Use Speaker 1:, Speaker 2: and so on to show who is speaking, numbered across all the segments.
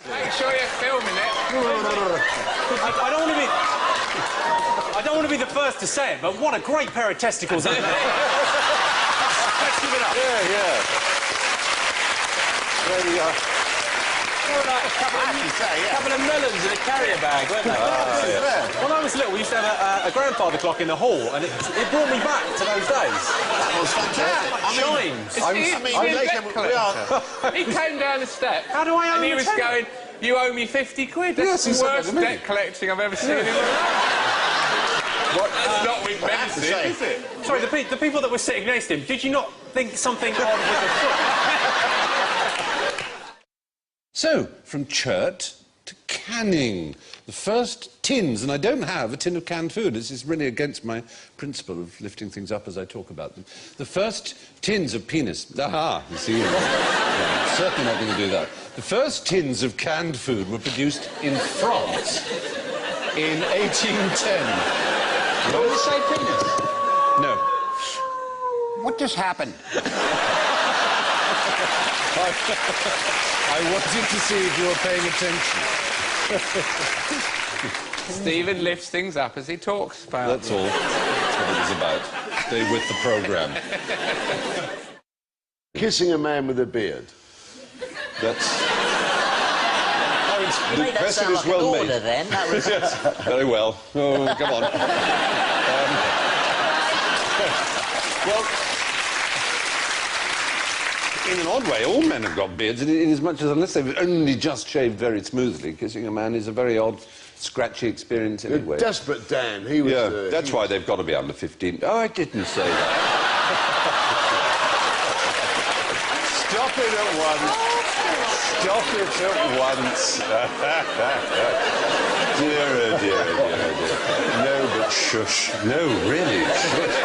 Speaker 1: Make sure you're filming it.
Speaker 2: I don't want to be the first to say it, but what a great pair of testicles. Let's give it up.
Speaker 3: Yeah. They,
Speaker 2: they were like a couple of melons in a carrier bag, weren't they?
Speaker 3: yeah.
Speaker 2: When I was little, we used to have a grandfather clock in the hall, and it brought me back to those days.
Speaker 3: That was fantastic.
Speaker 1: He came down the steps.
Speaker 2: How do I own
Speaker 1: And he was
Speaker 2: tenner?
Speaker 1: going, you owe me 50 quid. That's the worst debt collecting I've ever seen in my life. That's not with medicine, is it?
Speaker 2: Sorry, the people that were sitting next to him, did you not think something odd was afoot?
Speaker 4: So, from churt to canning. The first tins, and I don't have a tin of canned food. This is really against my principle of lifting things up as I talk about them. The first tins of penis. Aha, you see. Yeah, certainly not going to do that. The first tins of canned food were produced in France in 1810.
Speaker 3: Don't you say penis?
Speaker 4: No.
Speaker 3: What just happened?
Speaker 4: I wanted to see if you were paying attention.
Speaker 1: Stephen lifts things up as he talks about
Speaker 4: That's all. That's what it was about. Stay with the programme.
Speaker 5: Kissing a man with a beard.
Speaker 4: That's...
Speaker 6: You made that sound like an order, then. That was...
Speaker 4: Very well. Oh, come on. Well, in an odd way, all men have got beards, in as much as, unless they've only just shaved very smoothly, kissing a man is a very odd, scratchy experience anyway.
Speaker 5: Desperate Dan, he was...
Speaker 4: Yeah, that's why they've got to be under 15. Oh, I didn't say that. Stop it at once. Stop it at once. Dear. No, but shush. No, really, shush.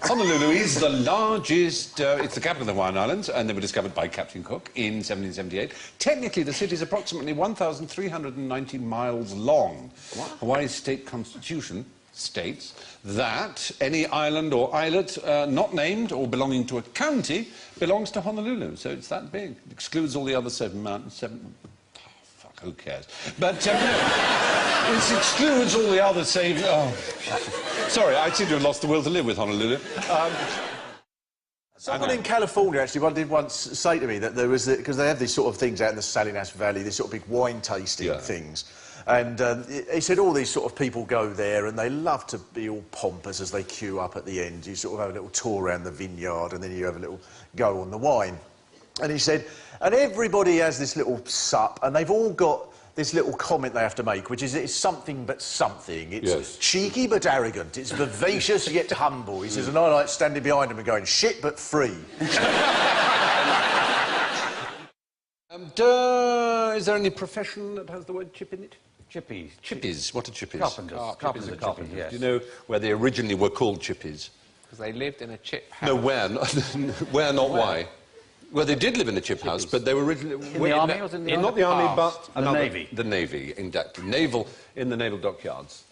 Speaker 4: Honolulu is the largest... it's the capital of the Hawaiian Islands, and they were discovered by Captain Cook in 1778. Technically, the city is approximately 1,390 miles long. What? Hawaii's state constitution states that any island or islet not named or belonging to a county belongs to Honolulu. So it's that big. It excludes all the other 7 mountains. Who cares? But it excludes all the other saving... Oh, sorry, I seem to have lost the will to live with Honolulu.
Speaker 7: Someone in California actually did once say to me that there was... Because they have these sort of things out in the Salinas Valley, these sort of big wine tasting things. And he said all these sort of people go there and they love to be all pompous as they queue up at the end. You sort of have a little tour around the vineyard and then you have a little go on the wine. And he said, and everybody has this little sup, and they've all got this little comment they have to make, which is it's something but something. It's cheeky but arrogant. It's vivacious yet humble. He says, and I like standing behind him and going, shit but free.
Speaker 4: Is there any profession that has the word chip in it?
Speaker 2: Chippies.
Speaker 4: Chippies. What are chippies?
Speaker 2: Carpenters. Carpenters are carpenters, yes.
Speaker 4: Do you know where they originally were called chippies?
Speaker 1: Because they lived in a chip house.
Speaker 4: No, where? Where, not why. Well, they did live in a chip house, but they were originally...
Speaker 2: In the army? Or in the
Speaker 4: not the army, but...
Speaker 2: And the Navy.
Speaker 4: The Navy, exactly. Naval, in the naval dockyards.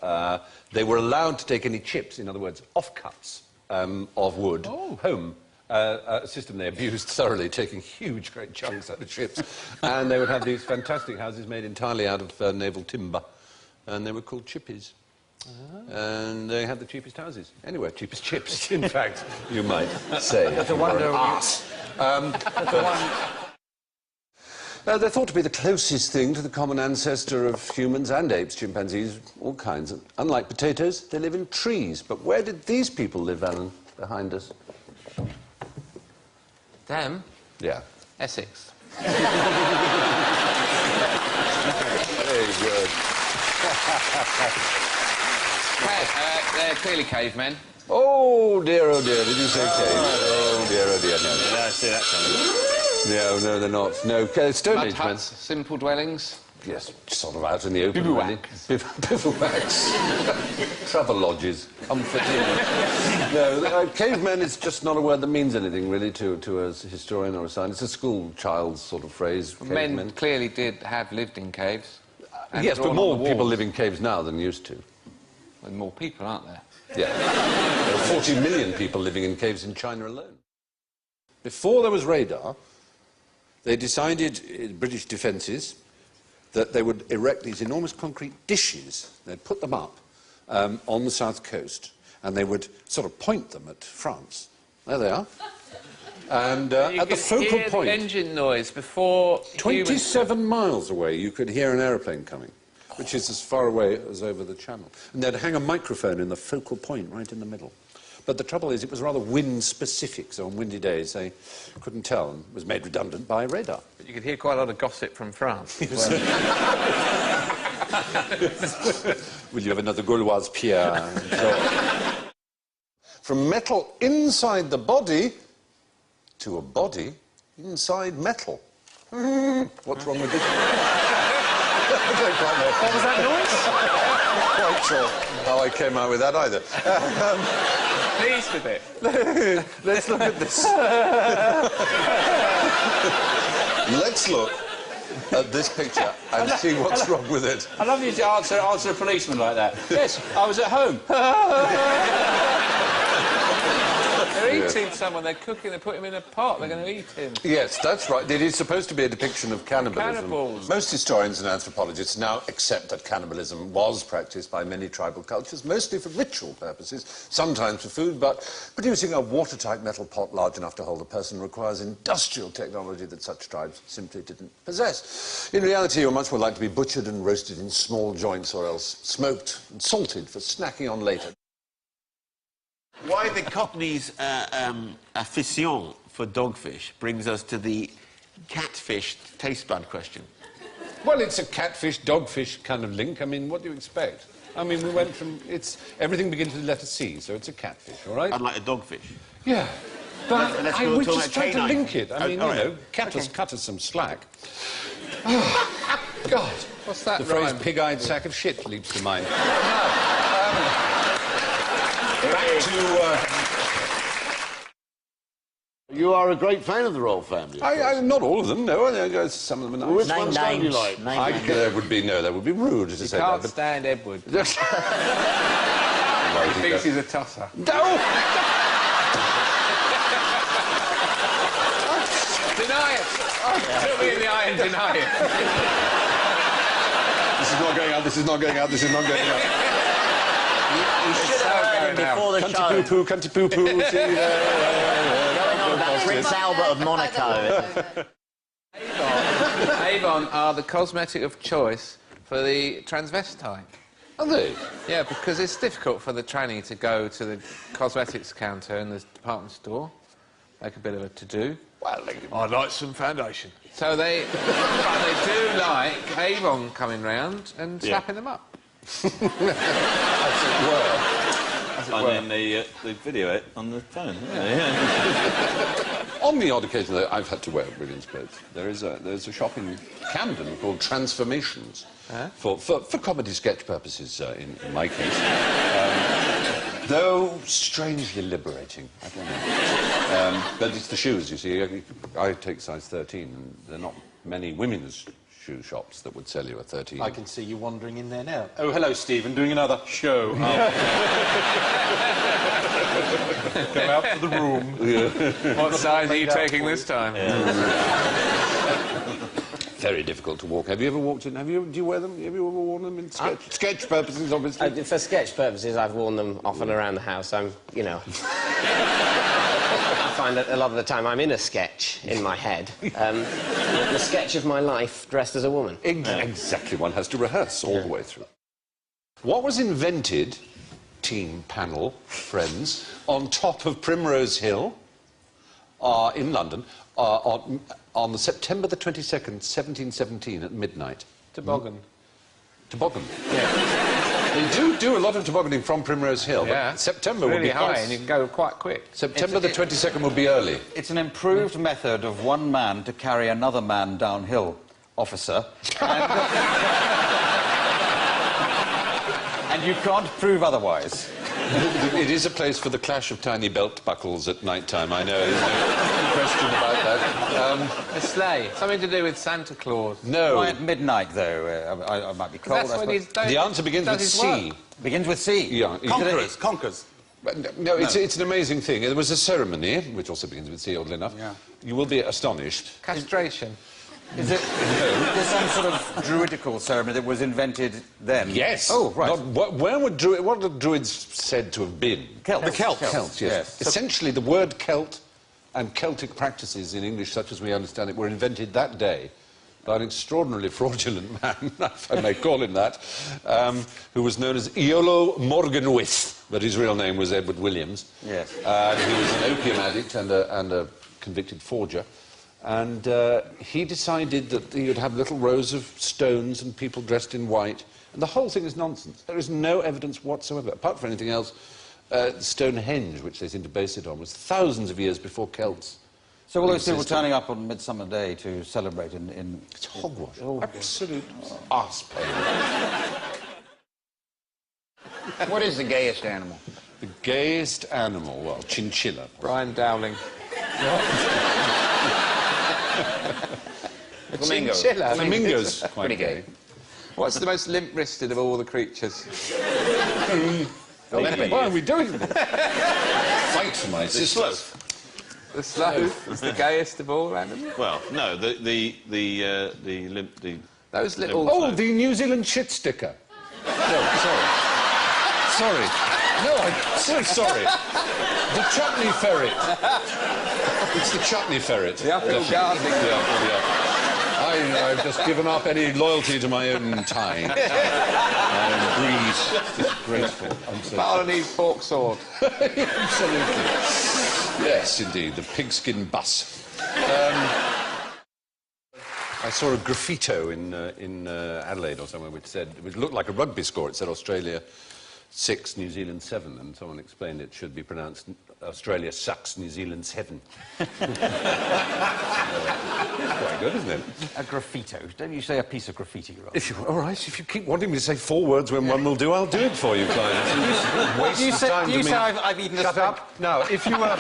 Speaker 4: They were allowed to take any chips, in other words, offcuts of wood, home. A system they abused thoroughly, taking huge, great chunks out of ships. And they would have these fantastic houses made entirely out of naval timber. And they were called chippies. And they had the cheapest houses. Anyway, cheapest chips, in fact, you might say.
Speaker 2: That's a wonder...
Speaker 4: They're thought to be the closest thing to the common ancestor of humans and apes, chimpanzees, all kinds. Unlike potatoes, they live in trees. But where did these people live, Alan, behind us?
Speaker 1: Them?
Speaker 4: Yeah.
Speaker 1: Essex.
Speaker 4: Very good.
Speaker 1: They're clearly cavemen.
Speaker 4: Oh dear, did you say cave? Oh dear, no.
Speaker 2: Yeah, I see that coming.
Speaker 4: No, they're not. No, Stone
Speaker 1: Mud
Speaker 4: Age men.
Speaker 1: huts, simple dwellings.
Speaker 4: Yes, sort of out in the open,
Speaker 1: Bivouacs.
Speaker 4: really. Bivouacs. Travel lodges. Comforting. No, cavemen is just not a word that means anything, really, to a historian or a scientist. It's a school child's sort of phrase, cavemen.
Speaker 1: Men clearly did have lived in caves.
Speaker 4: Yes, but more people live in caves now than used to.
Speaker 1: With more people, aren't there?
Speaker 4: Yeah. There are 40 million people living in caves in China alone. Before there was radar, they decided, British defences, that they would erect these enormous concrete dishes. They'd put them up on the south coast, and they would sort of point them at France. There they are. And at the focal point...
Speaker 1: the engine noise before...
Speaker 4: 27 miles away, you could hear an aeroplane coming, which is as far away as over the channel. And they'd hang a microphone in the focal point right in the middle. But the trouble is, it was rather wind-specific, so on windy days they couldn't tell, and was made redundant by radar.
Speaker 1: But you could hear quite a lot of gossip from France.
Speaker 4: Will you have another Gauloise Pierre? From metal inside the body to a body inside metal. What's wrong with this?
Speaker 1: What was that noise?
Speaker 4: Not quite sure how I came out with that either.
Speaker 1: Pleased with it.
Speaker 4: Let's look at this. Let's look at this picture and see what's wrong with it.
Speaker 3: I love you to answer a policeman like that. Yes, I was at home.
Speaker 1: They're eating someone, they're cooking, they put him in a pot, they're going to eat him.
Speaker 4: Yes, that's right. It is supposed to be a depiction of cannibalism.
Speaker 1: Cannibals.
Speaker 4: Most historians and anthropologists now accept that cannibalism was practiced by many tribal cultures, mostly for ritual purposes, sometimes for food, but producing a watertight metal pot large enough to hold a person requires industrial technology that such tribes simply didn't possess. In reality, you're much more likely to be butchered and roasted in small joints or else smoked and salted for snacking on later.
Speaker 8: Why the Cockney's afición for dogfish brings us to the catfish taste bud question.
Speaker 4: Well, it's a catfish-dogfish kind of link. I mean, what do you expect? I mean, we went from... Everything begins with the letter C, so it's a catfish, all right?
Speaker 8: Unlike a dogfish.
Speaker 4: Yeah. But we just tried to
Speaker 8: canine.
Speaker 4: link it. I mean, you know, cut us some slack. Oh, God.
Speaker 1: What's that
Speaker 4: The
Speaker 1: rhyme?
Speaker 4: phrase pig-eyed sack of shit leaps to mind.
Speaker 5: Back to... You are a great fan of the royal family.
Speaker 4: Not all of them, no. Some of them are nice.
Speaker 5: Which
Speaker 6: Name
Speaker 5: ones don't you
Speaker 6: names.
Speaker 5: like?
Speaker 4: That would be rude to say that.
Speaker 1: Can't
Speaker 4: But...
Speaker 1: stand Edward.
Speaker 4: He
Speaker 1: Thinks he's a tosser.
Speaker 4: No!
Speaker 1: Deny it! Look me in the eye and deny it.
Speaker 4: This is not going out, this is not going out, this is not going out.
Speaker 6: You should have heard him before the show.
Speaker 4: Cunty poo-poo, see you there.
Speaker 6: Going on about Prince Albert of Monaco.
Speaker 1: Avon are the cosmetic of choice for the transvestite.
Speaker 4: Are they?
Speaker 1: Yeah, because it's difficult for the tranny to go to the cosmetics counter in the department store, make a bit of a to-do.
Speaker 4: Well,
Speaker 1: I'd like some foundation. So they do like Avon coming round and slapping them up.
Speaker 4: As it were.
Speaker 9: And then they video it on the phone. Yeah.
Speaker 4: On the odd occasion, though, I've had to wear brilliant clothes. There's a shop in Camden called Transformations for comedy sketch purposes, in my case. Though strangely liberating, I don't know. But it's the shoes, you see. I take size 13, and there are not many women's shoe shops that would sell you a 13.
Speaker 2: I can see you wandering in there now. Oh, hello, Stephen, doing another show. Come out to the room.
Speaker 1: What size are you taking this time?
Speaker 4: Very difficult to walk. Have you ever walked in? Do you wear them? Have you ever worn them in sketch purposes, obviously?
Speaker 10: For sketch purposes, I've worn them off and around the house. You know... I find that a lot of the time I'm in a sketch in my head. The sketch of my life dressed as a woman.
Speaker 4: Exactly. One has to rehearse all the way through. What was invented, team panel, friends, on top of Primrose Hill in London on the September the 22nd, 1717 at midnight?
Speaker 1: Toboggan.
Speaker 4: Toboggan? Yeah. They do a lot of tobogganing from Primrose Hill, but September would be
Speaker 1: high and you can go quite quick.
Speaker 4: September the 22nd will be early.
Speaker 3: It's an improved method of one man to carry another man downhill, officer. And you can't prove otherwise.
Speaker 4: It is a place for the clash of tiny belt buckles at night time, I know. There's no question about that.
Speaker 1: A sleigh. Something to do with Santa Claus.
Speaker 4: No.
Speaker 3: Why at midnight, though? I might be cold.
Speaker 1: That's when
Speaker 4: the answer begins with C.
Speaker 3: Begins with C.
Speaker 4: Yeah.
Speaker 3: Conquers.
Speaker 4: But, no, it's an amazing thing. There was a ceremony, which also begins with C, oddly enough.
Speaker 1: Yeah.
Speaker 4: You will be astonished.
Speaker 1: Castration.
Speaker 3: Is it some sort of druidical ceremony that was invented then?
Speaker 4: Yes.
Speaker 3: Oh, right.
Speaker 4: Where were what are the Druids said to have been?
Speaker 3: Celts.
Speaker 4: The Celts, yes. Essentially, the word Celt and Celtic practices in English, such as we understand it, were invented that day by an extraordinarily fraudulent man, if I may call him that, who was known as Iolo Morganwith, but his real name was Edward Williams.
Speaker 3: Yes.
Speaker 4: He was an opium addict and a convicted forger. And he decided that he would have little rows of stones and people dressed in white. And the whole thing is nonsense. There is no evidence whatsoever. Apart from anything else, Stonehenge, which they seem to base it on, was thousands of years before Celts.
Speaker 3: So all those people turning up on Midsummer Day to celebrate in...
Speaker 4: It's hogwash. Oh. Absolute arse pain.
Speaker 1: What is the gayest animal?
Speaker 4: The gayest animal? Well, chinchilla.
Speaker 1: Brian Dowling.
Speaker 3: Flamingo.
Speaker 1: Chinchilla.
Speaker 4: Flamingo's quite
Speaker 1: pretty gay. What's the most limp-wristed of all the creatures?
Speaker 4: Why are we doing this? Fight for my sisters.
Speaker 1: The sloth is the gayest of all animals.
Speaker 9: Well, no, the
Speaker 1: Those little...
Speaker 4: Oh, the New Zealand shit sticker. No, sorry. Sorry. No, I'm so sorry. The chutney ferret. It's the chutney ferret.
Speaker 1: The uphill gardening.
Speaker 4: Yeah. I've just given up any loyalty to my own tie. Breed. Disgraceful.
Speaker 1: Balinese fork sword.
Speaker 4: Absolutely. Yes, indeed. The pigskin bus. I saw a graffito in Adelaide or somewhere which said, it looked like a rugby score. It said Australia 6, New Zealand 7, and someone explained it should be pronounced Australia sucks, New Zealand 7. Quite good, isn't it?
Speaker 3: A graffito. Don't you say a piece of graffiti, Rob?
Speaker 4: All right, if you keep wanting me to say 4 words when one will do, I'll do it for you, Clive. Waste of time to me.
Speaker 3: Do you say I've eaten a...
Speaker 4: Shut up. No, if you were...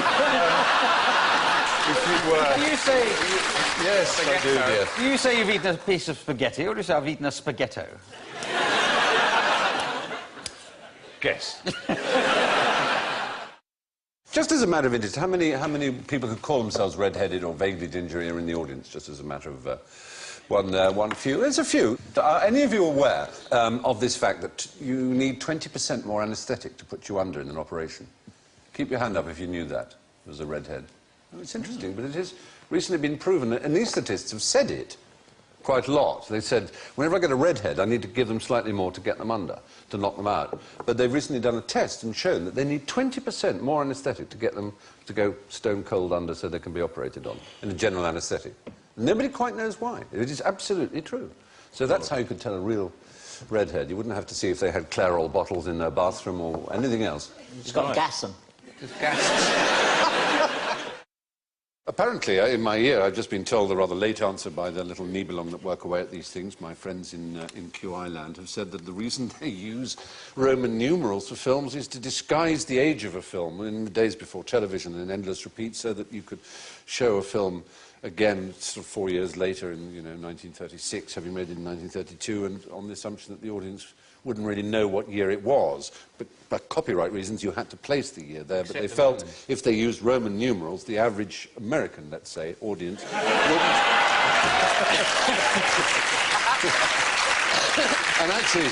Speaker 3: Do you say...
Speaker 4: Yes, I do, dear.
Speaker 3: Do you say you've eaten a piece of spaghetti, or do you say I've eaten a spaghetto?
Speaker 4: Guess. Just as a matter of interest, how many people who call themselves red-headed or vaguely gingery are in the audience, just as a matter of one few? There's a few. Are any of you aware of this fact that you need 20% more anaesthetic to put you under in an operation? Keep your hand up if you knew that, as a redhead. Oh, it's interesting, but it has recently been proven, and anaesthetists have said it quite a lot. They said, whenever I get a redhead, I need to give them slightly more to get them under, to knock them out. But they've recently done a test and shown that they need 20% more anaesthetic to get them to go stone cold under so they can be operated on, in a general anaesthetic. Nobody quite knows why. It is absolutely true. So that's how you could tell a real redhead. You wouldn't have to see if they had Clairol bottles in their bathroom or anything else.
Speaker 6: It's got gas in.
Speaker 1: Just gas.
Speaker 4: Apparently, in my ear, I've just been told the rather late answer by the little Nibelung that work away at these things. My friends in QI land have said that the reason they use Roman numerals for films is to disguise the age of a film in the days before television and endless repeat, so that you could show a film again sort of 4 years later in, 1936, having made it in 1932, and on the assumption that the audience wouldn't really know what year it was. But by copyright reasons, you had to place the year there. But they felt if they used Roman numerals, the average American, let's say, audience wouldn't... And actually,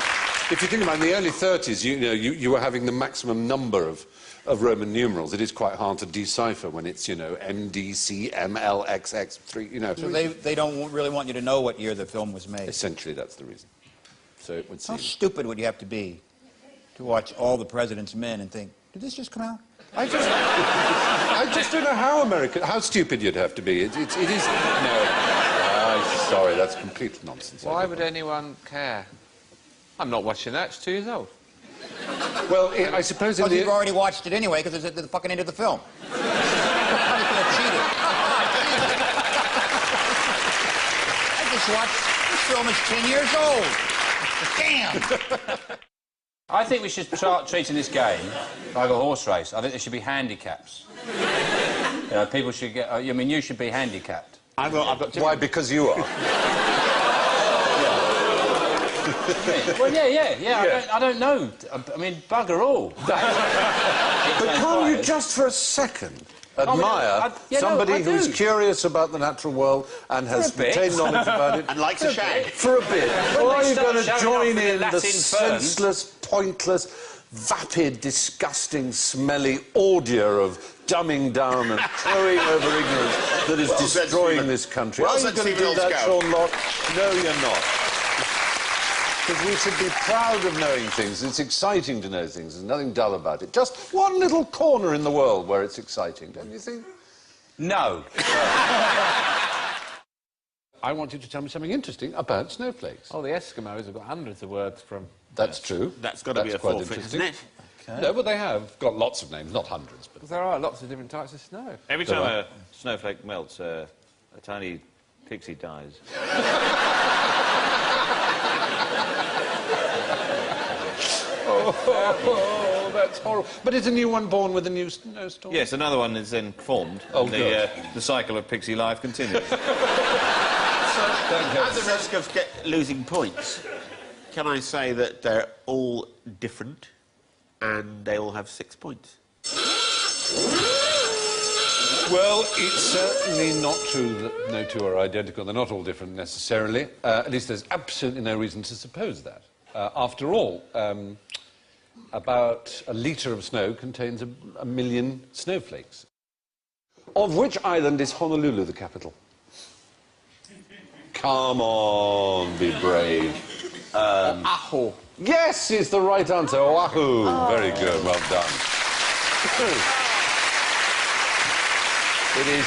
Speaker 4: if you think about it, in the early 30s, you were having the maximum number of Roman numerals. It is quite hard to decipher when it's, MDC, MLXX3,
Speaker 11: So they don't really want you to know what year the film was made?
Speaker 4: Essentially, that's the reason. So it would seem...
Speaker 11: How stupid would you have to be to watch All the President's Men and think, did this just come out?
Speaker 4: I just don't know how stupid you'd have to be. It is... No. Sorry, that's complete nonsense.
Speaker 1: Why would anyone care? I'm not watching that. It's 2 years old.
Speaker 4: Well, I suppose...
Speaker 11: Because you've already watched it anyway, because it's at the fucking end of the film. How do you feel cheated? I just watched... This film is 10 years old. Damn!
Speaker 2: I think we should start treating this game like a horse race. I think there should be handicaps. People should get... you should be handicapped.
Speaker 4: Why? Because you are?
Speaker 2: Well, yeah. I don't know. I mean, bugger all.
Speaker 4: But can't you just for a second admire somebody who's curious about the natural world and has retained knowledge about it?
Speaker 8: And likes a shag.
Speaker 4: For a bit. Or are you going to join in the
Speaker 2: Latin
Speaker 4: senseless, pointless, vapid, disgusting, smelly ordeal of dumbing down and crowing over ignorance that is destroying this country?
Speaker 8: Well,
Speaker 4: are you going to do that, Sean Locke? No, you're not. Because we should be proud of knowing things. It's exciting to know things. There's nothing dull about it. Just one little corner in the world where it's exciting, don't you think?
Speaker 2: No.
Speaker 4: I want you to tell me something interesting about snowflakes.
Speaker 1: Oh, the Eskimos have got hundreds of words from...
Speaker 4: That's true.
Speaker 8: That's got to be a forfeit, isn't it?
Speaker 4: Okay. No, but they have got lots of names, not hundreds. But
Speaker 1: there are lots of different types of snow.
Speaker 9: Every time a snowflake melts, a tiny pixie dies.
Speaker 4: Oh, that's horrible. But is a new one born with a new snowstorm?
Speaker 9: Yes, another one is then formed.
Speaker 4: Oh,
Speaker 9: and the cycle of pixie life continues.
Speaker 8: At the risk of losing points, can I say that they're all different and they all have 6 points?
Speaker 4: Well, it's certainly not true that no two are identical. They're not all different necessarily. At least there's absolutely no reason to suppose that. After all, about a litre of snow contains a million snowflakes. Of which island is Honolulu the capital? Come on, be brave.
Speaker 1: Oahu.
Speaker 4: Yes, is the right answer. Oahu. Oh. Very good. Well done. It is.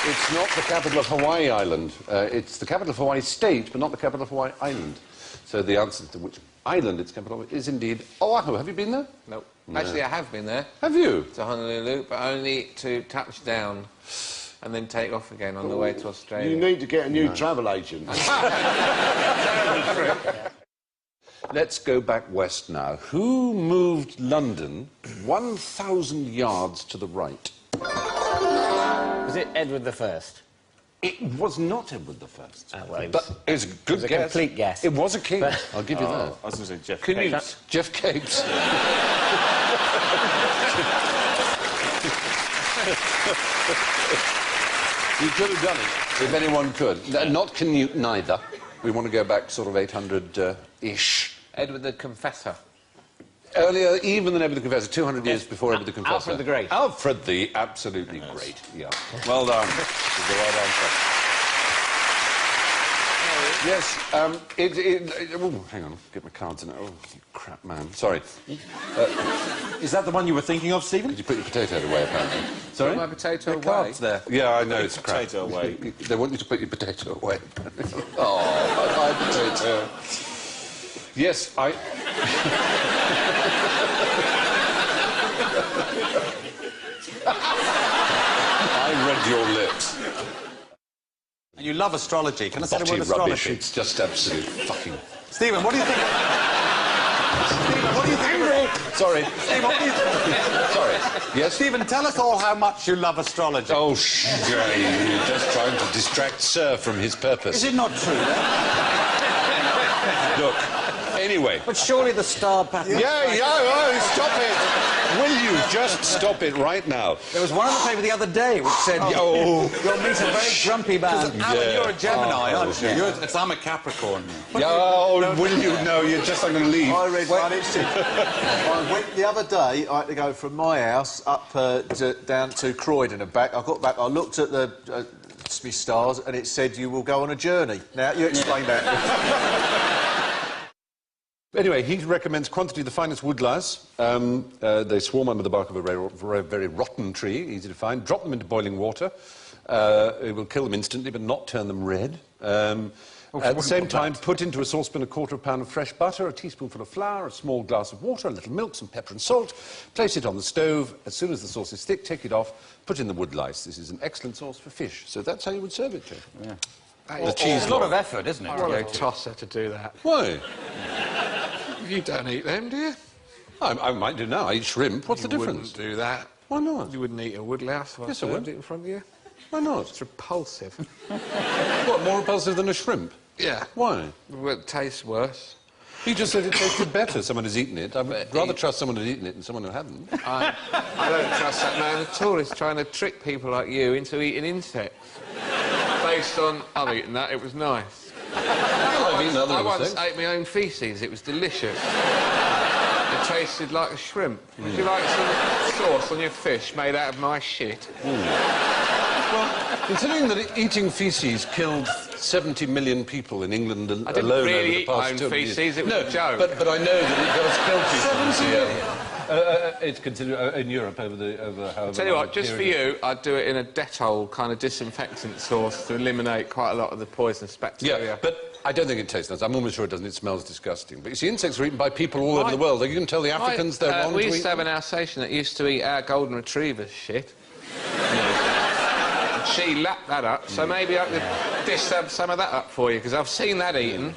Speaker 4: It's not the capital of Hawaii Island. It's the capital of Hawaii State, but not the capital of Hawaii Island. So the answer to which island its capital is indeed Oahu. Have you been there?
Speaker 1: Nope. No. Actually, I have been there.
Speaker 4: Have you?
Speaker 1: To Honolulu, but only to touch down and then take off again on the way to Australia.
Speaker 5: You need to get a new travel agent.
Speaker 4: Let's go back west now. Who moved London 1,000 yards to the right?
Speaker 10: Was it Edward I?
Speaker 4: It was not Edward I.
Speaker 10: Well,
Speaker 4: but it was a good guess.
Speaker 10: A complete guess.
Speaker 4: It was a king. I'll give you that.
Speaker 9: I was going to say Jeff
Speaker 4: Can
Speaker 9: Capes.
Speaker 4: Jeff Capes. You could have done it, if anyone could. Not Canute, neither. We want to go back sort of 800-ish.
Speaker 1: Edward the Confessor.
Speaker 4: Earlier, even than Edward the Confessor, 200 years before Edward the Confessor.
Speaker 10: Alfred the Great.
Speaker 4: Alfred the absolutely great, yeah. Well done. Is the right answer. Yes, oh, hang on, get my cards in it. Oh, you crap, man. Sorry.
Speaker 3: Is that the one you were thinking of, Stephen?
Speaker 4: Did you put your potato away, apparently?
Speaker 1: Sorry? Put my potato away?
Speaker 3: Cards there.
Speaker 4: Yeah, I know, it's crap.
Speaker 9: Potato away.
Speaker 4: They want you to put your potato away. Oh, my potato. Yes, I read your lips.
Speaker 3: And you love astrology. Can I say the word
Speaker 4: Rubbish.
Speaker 3: astrology?
Speaker 4: It's just absolute fucking...
Speaker 3: Stephen, what do you think? Stephen, what do you think?
Speaker 4: Sorry.
Speaker 3: Stephen, what do you think?
Speaker 4: Sorry. Yes?
Speaker 3: Stephen, tell us all how much you love astrology.
Speaker 4: Oh, you're just trying to distract Sir from his purpose.
Speaker 3: Is it not true, then?
Speaker 4: Look, anyway...
Speaker 3: But surely the star pattern...
Speaker 4: Yeah, stop it! Will you just stop it right now?
Speaker 3: There was one on the paper the other day which said, you'll meet a very grumpy man. Alan, you're a Gemini, aren't you? I'm a Capricorn.
Speaker 4: Will you? No, you're just not going to leave.
Speaker 7: I read one. I went the other day. I had to go from my house up down to Croydon and back. I got back. I looked at the my stars, and it said you will go on a journey. Now you explain that.
Speaker 4: Anyway, he recommends quantity of the finest woodlice. They swarm under the bark of a very rotten tree, easy to find. Drop them into boiling water. It will kill them instantly, but not turn them red. At the same time, put into a saucepan 1/4 pound of fresh butter, a teaspoonful of flour, a small glass of water, a little milk, some pepper and salt. Place it on the stove. As soon as the sauce is thick, take it off, put in the woodlice. This is an excellent sauce for fish. So that's how you would serve it, Jeff.
Speaker 3: Yeah.
Speaker 4: The cheese.
Speaker 3: It's a lot of effort, isn't it?
Speaker 1: I'd go tosser to do that.
Speaker 4: Why?
Speaker 1: You don't eat them, do you?
Speaker 4: I might do now. I eat shrimp. What's the difference?
Speaker 1: You wouldn't do that.
Speaker 4: Why not?
Speaker 1: You wouldn't eat a woodlouse.
Speaker 4: Yes, I would.
Speaker 1: It in front of you.
Speaker 4: Why not?
Speaker 1: It's repulsive.
Speaker 4: What, more repulsive than a shrimp?
Speaker 1: Yeah.
Speaker 4: Why?
Speaker 1: Well, it tastes worse.
Speaker 4: He just said it tasted better. Someone has eaten it. I'd rather trust someone who's eaten it than someone who hadn't.
Speaker 1: I don't trust that man at all. He's trying to trick people like you into eating insects. Based on, I've eaten that, it was nice. I once ate my own faeces, it was delicious. It tasted like a shrimp. Would you like some sauce on your fish made out of my shit?
Speaker 4: Well, considering that eating faeces killed 70 million people in England alone
Speaker 1: I didn't
Speaker 4: over
Speaker 1: really
Speaker 4: the
Speaker 1: eat my
Speaker 4: past
Speaker 1: own
Speaker 4: 2 years.
Speaker 1: faeces, it was a joke.
Speaker 4: But I know that it does kill people. It's considered in Europe over however.
Speaker 1: Tell you what, just for you, I'd do it in a Dettol kind of disinfectant sauce to eliminate quite a lot of the poisonous bacteria.
Speaker 4: Yeah, but I don't think it tastes nice. I'm almost sure it doesn't. It smells disgusting. But you see, insects are eaten by people all over the world. You can tell the Africans they're wrong to eat.
Speaker 1: We used to have an Alsatian that used to eat our golden retrievers shit. And she lapped that up, so maybe I could dish some of that up for you, because I've seen that eaten.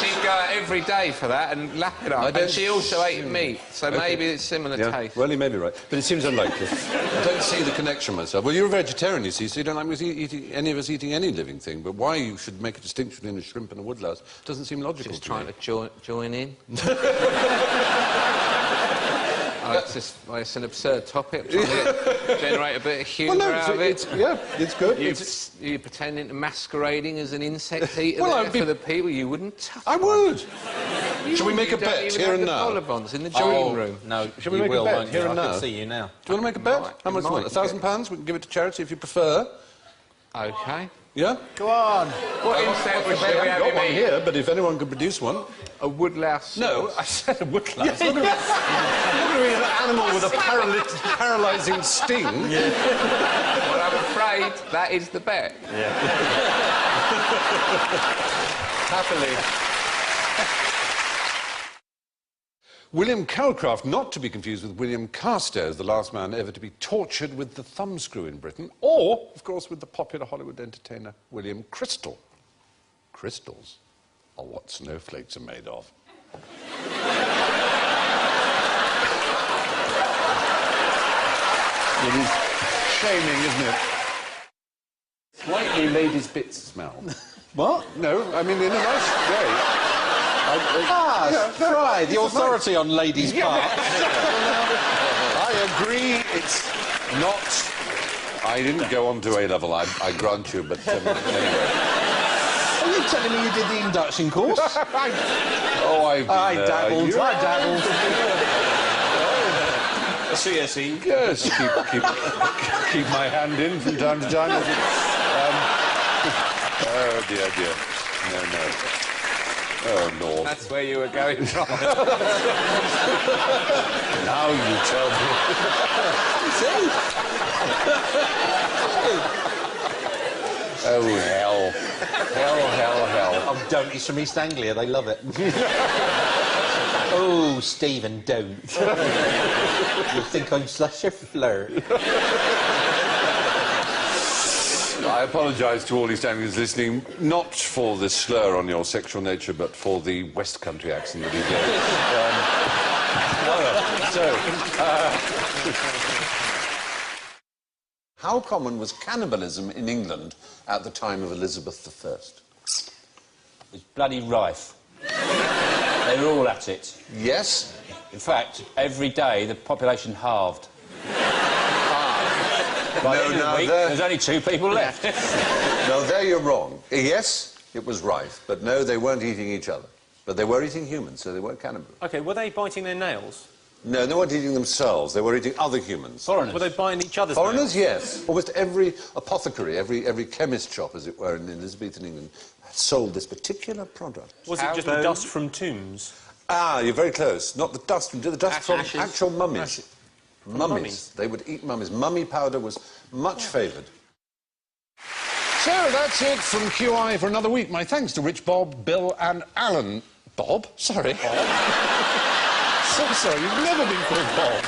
Speaker 1: She'd go out every day for that and lap it up. And she also ate meat, so maybe it's similar taste.
Speaker 4: Well, you may be right, but it seems unlikely. I don't see the connection myself. Well, you're a vegetarian, you see, so you don't like any of us eating any living thing, but why you should make a distinction between a shrimp and a woodlouse doesn't seem logical.
Speaker 1: Just trying to join in. It's an absurd topic. Trying to generate a bit of humour out of it.
Speaker 4: It's good.
Speaker 1: You're pretending to masquerading as an insect eater for the people. You wouldn't.
Speaker 4: I would. Shall we make a bet here and now?
Speaker 1: Collarbons in the drawing room.
Speaker 10: No,
Speaker 4: shall we make a bet here and now?
Speaker 10: I can see you now.
Speaker 4: Do you want to make a bet? How much do you want? £1,000? We can give it to charity if you prefer.
Speaker 1: OK.
Speaker 4: Yeah?
Speaker 7: Go on.
Speaker 1: What insect would we
Speaker 4: I haven't
Speaker 1: have
Speaker 4: got one here, but if anyone could produce one.
Speaker 1: A woodlouse.
Speaker 4: No, I said a woodlouse. Look at me, an animal with a paralysing sting.
Speaker 1: Well, I'm afraid that is the bet.
Speaker 10: Yeah.
Speaker 1: Happily.
Speaker 4: William Calcraft, not to be confused with William Carstairs, the last man ever to be tortured with the thumbscrew in Britain, or, of course, with the popular Hollywood entertainer William Crystal. Crystals are what snowflakes are made of. It is shaming, isn't it? Slightly ladies' bits smell.
Speaker 7: What?
Speaker 4: No, I mean in a nice way.
Speaker 7: Right, the authority on ladies' parts.
Speaker 4: I agree, it's not... I didn't go on to A-level, I grant you, but anyway.
Speaker 7: Are you telling me you did the induction course?
Speaker 4: I
Speaker 7: dabbled. I dabbled.
Speaker 9: A CSE?
Speaker 4: Yes, keep my hand in from time to time. Oh, dear. No. Oh, no.
Speaker 1: That's where you were going wrong.
Speaker 4: Now you tell me. Oh, hell. Hell.
Speaker 7: Oh, don't. He's from East Anglia. They love it. Oh, Stephen, don't. You think I'm such a flirt.
Speaker 4: I apologise to all East Anglians listening, not for the slur on your sexual nature, but for the West Country accent that he did. How common was cannibalism in England at the time of Elizabeth I?
Speaker 2: It was bloody rife. They were all at it.
Speaker 4: Yes?
Speaker 2: In fact, every day the population halved. There's only 2 people left.
Speaker 4: No, there you're wrong. Yes, it was rife, but no, they weren't eating each other. But they were eating humans, so they weren't cannibals.
Speaker 9: OK, were they biting their nails?
Speaker 4: No, they weren't eating themselves. They were eating other humans.
Speaker 2: Foreigners.
Speaker 9: Were they biting each other's
Speaker 4: Foreigners,
Speaker 9: nails?
Speaker 4: yes. Almost every apothecary, every chemist shop, as it were, in Elizabethan England, sold this particular product.
Speaker 9: Was it just the dust from tombs?
Speaker 4: Ah, you're very close. Not the dust from
Speaker 1: Ashes.
Speaker 4: actual mummies. Mummies. They would eat mummies. Mummy powder was much favoured. So that's it from QI for another week. My thanks to Rich, Bob, Bill and Alan. Bob? Sorry. So sorry, you've never been called Bob.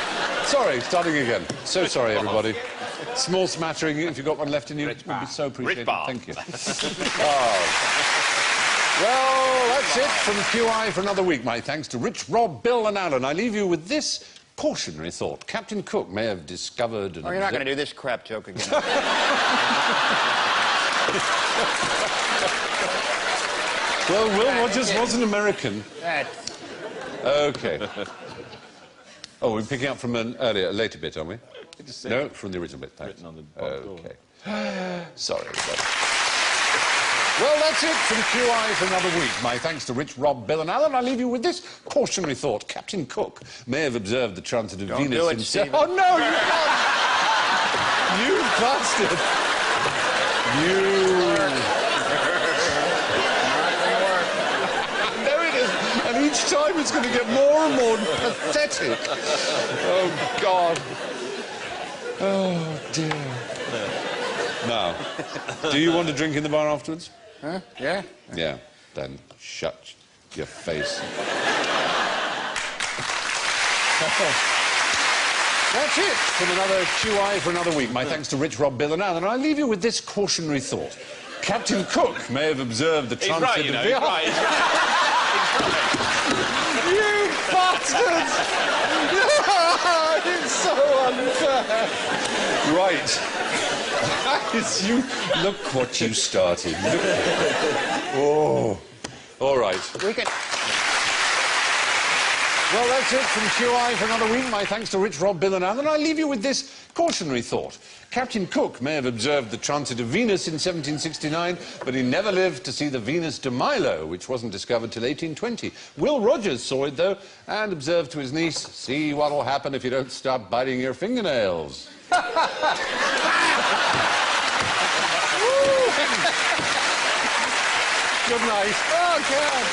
Speaker 4: Sorry, starting again. So sorry, everybody. Small smattering, if you've got one left in you, it would be so appreciated. Thank you. Well, that's it from QI for another week. My thanks to Rich, Rob, Bill and Alan. I leave you with this cautionary thought. Captain Cook may have discovered...
Speaker 6: Oh, you're not going to do this crap joke again.
Speaker 4: Well, Will Rogers was an American. OK. Oh, we're picking up from an earlier, later bit, aren't we? No, from the original bit, thanks.
Speaker 9: Written on the
Speaker 4: OK. Sorry, everybody. Well, that's it from QI for another week. My thanks to Rich, Rob, Bill and Alan. I leave you with this cautionary thought. Captain Cook may have observed the transit of Venus
Speaker 11: do it,
Speaker 4: in...
Speaker 11: Stephen.
Speaker 4: Oh, no, you can't! You bastard! No, it isn't. And each time it's going to get more and more pathetic. Oh, God. Oh, dear. Now, do you want a drink in the bar afterwards?
Speaker 11: Huh? Yeah?
Speaker 4: Yeah, then shut your face. That's it from another QI for another week. My thanks to Rich, Rob, Bill and Alan. And I leave you with this cautionary thought. Captain Cook may have observed the transit
Speaker 9: right, you know, he's right, he's right.
Speaker 4: You bastards! It's so unfair. Right. You look what you started. Look. Oh. All right.
Speaker 11: We can...
Speaker 4: Well, that's it from QI for another week. My thanks to Rich, Rob, Bill and Alan. I leave you with this cautionary thought. Captain Cook may have observed the transit of Venus in 1769, but he never lived to see the Venus de Milo, which wasn't discovered till 1820. Will Rogers saw it, though, and observed to his niece, see what'll happen if you don't stop biting your fingernails. Good night. Oh, God.